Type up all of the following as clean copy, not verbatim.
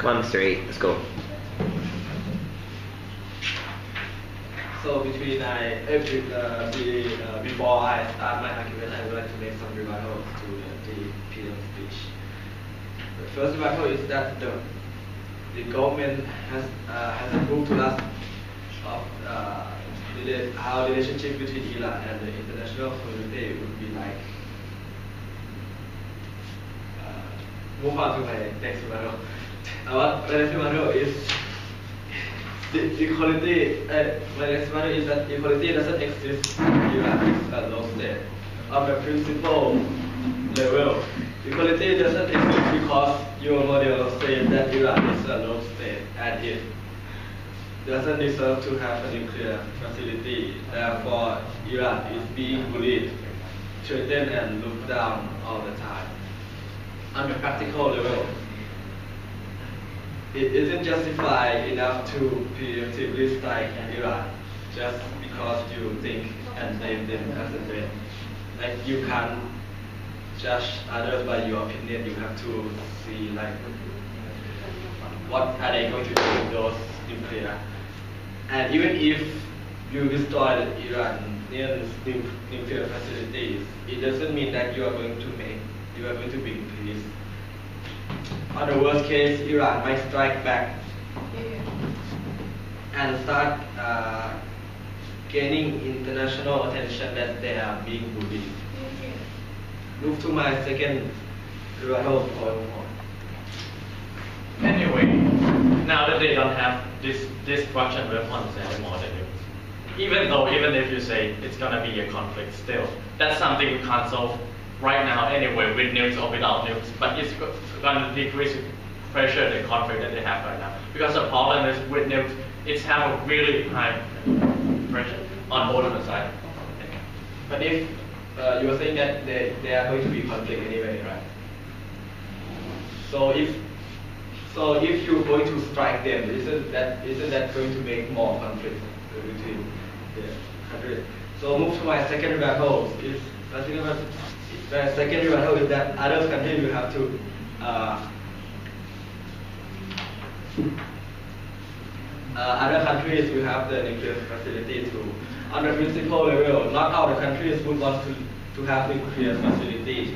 One straight. Let's go. So before I start my argument, I would like to make some rebuttals to the PM speech. The first rebuttal is that the government has proved to us of how the relationship between Iran and the international community would be like. Move on to my next rebuttal. My next rebuttal is the equality. My next rebuttal is that equality doesn't exist in Iran. It's a low state. On the principle level, equality doesn't exist because your model says that Iran is a low state and it doesn't deserve to have a nuclear facility. Therefore, Iran is being bullied, threatened, and looked down all the time. On the practical level, it isn't justified enough to preemptively strike Iran just because you think and name them as a threat. Like you can't judge others by your opinion. You have to see like what are they going to do with those nuclear. And even if you destroy the Iranian nuclear facilities, it doesn't mean that you are going to bring peace. On the worst case, Iran might strike back and start gaining international attention that they are being bullied. Move to my second rebuttal point. Anyway, now that they don't have this destruction weapons anymore, even if you say it's gonna be a conflict still, that's something we can't solve right now anyway with nukes or without nukes, but it's gonna decrease pressure the conflict that they have right now. Because the problem is with nukes, it's have a really high pressure on both of the sides. But if you are saying that they are going to be conflict anyway, right? So if you're going to strike them, isn't that going to make more conflict between the countries? So move to my second rebuttal. The second rebuttal is that other countries will have to other countries will have the nuclear facility too. On the principle level, not all the countries would want to have nuclear facilities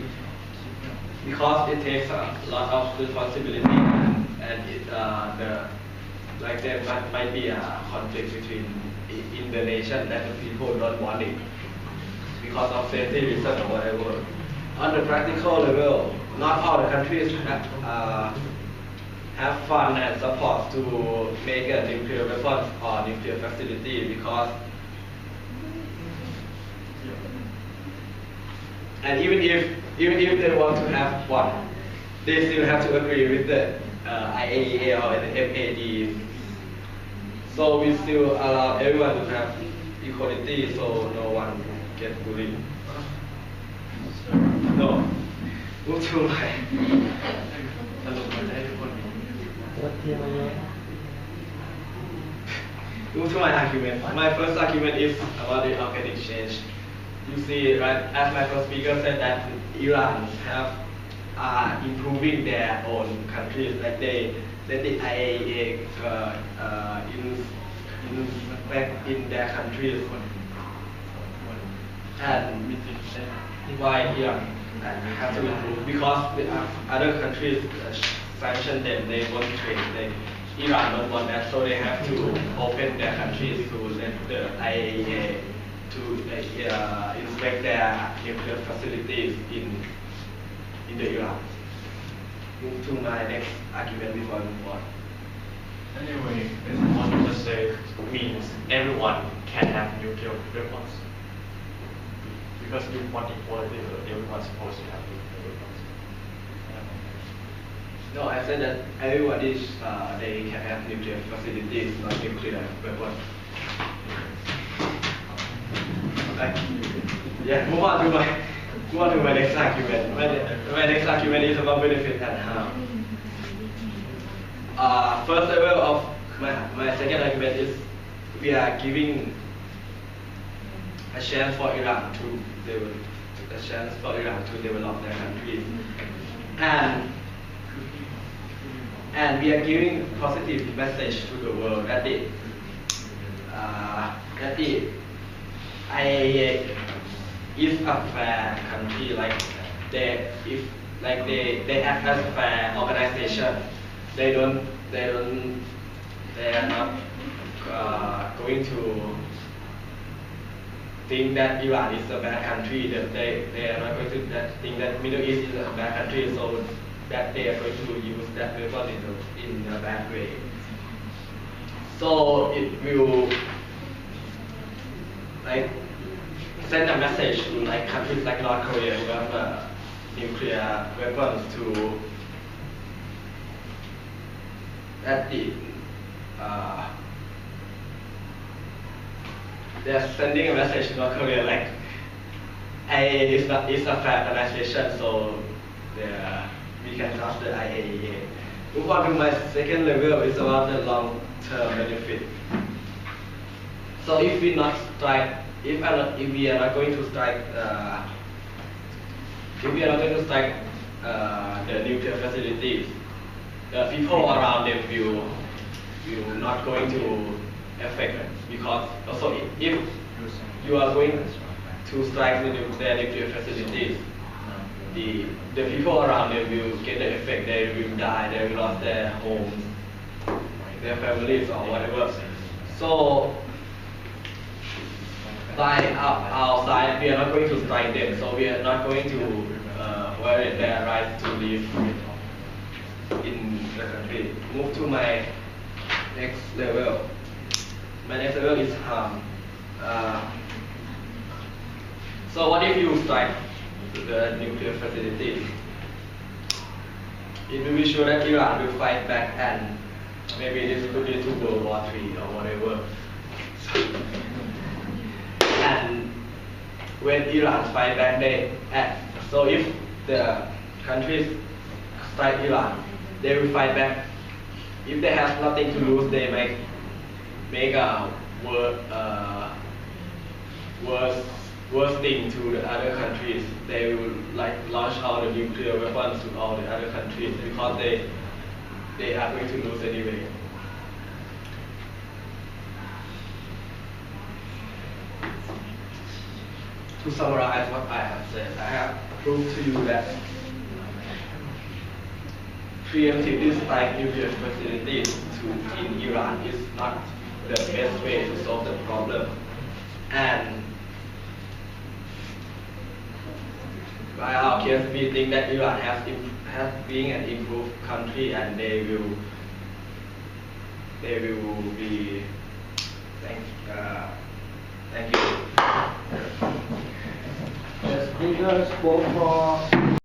because it takes a lot of responsibility and there might be a conflict in the nation that the people don't want it because of safety reasons or whatever. On the practical level, not all the countries have fund and support to make a nuclear weapon or nuclear facility because and even if they want to have one, they still have to agree with the IAEA or the MAD. So we still allow everyone to have equality, so no one gets bullied. No. Move to my Move to my argument. My first argument is about the organic change. You see, right, as my first speaker said that Iran are improving their own countries, like they let the IAEA inspect in their countries. And why Iran have to improve? Because the other countries sanction them, they won't trade. Iran don't want that, so they have to open their countries to let the IAEA to inspect their nuclear facilities in the Iran. Move to my next argument before I move on. Anyway, it's what to say means everyone can have nuclear weapons. Because you want equality, everyone's supposed to have nuclear weapons. No, I said that everyone is they can have nuclear facilities, not nuclear weapons. Okay. Yeah, move on to my next argument. My next argument is about benefit and harm. First level of my second argument is we are giving a chance for Iran to develop their country. And and we are giving positive message to the world that the IAEA is a fair country, they act as a fair organization. They are not going to think that Iran is a bad country. That they are not going to think that Middle East is a bad country, so that they are going to use that weapon in a bad way. So it will send a message to countries like North Korea who have nuclear weapons to that they're sending a message to North Korea IAEA is a fair organization, so we can trust the IAEA. Move on to my second level is about the long-term benefit. So if we not strike, if we are not going to strike, the nuclear facilities, the people around them will not going to affect, because also if you are going to strike the nuclear facilities, the people around them will get the effect. They will die. They will lose their homes, their families, or whatever. So by our side, we are not going to strike them. So we are not going to violate their right to live in the country. Move to my next level. My next level is harm. So what if you strike the nuclear facility? It will be sure that Iran will fight back, and maybe this could lead to World War III or whatever. And when Iran fight back, they act. So if the countries strike Iran, they will fight back. If they have nothing to lose, they might make a worse thing to the other countries. They will launch out the nuclear weapons to all the other countries, because they are going to lose anyway. To summarize what I have said, I have proved to you that preemptively strike nuclear facilities in Iran is not the best way to solve the problem. And by our case, we think that Iran has been an improved country, and they will be. Thank you. The speaker spoke for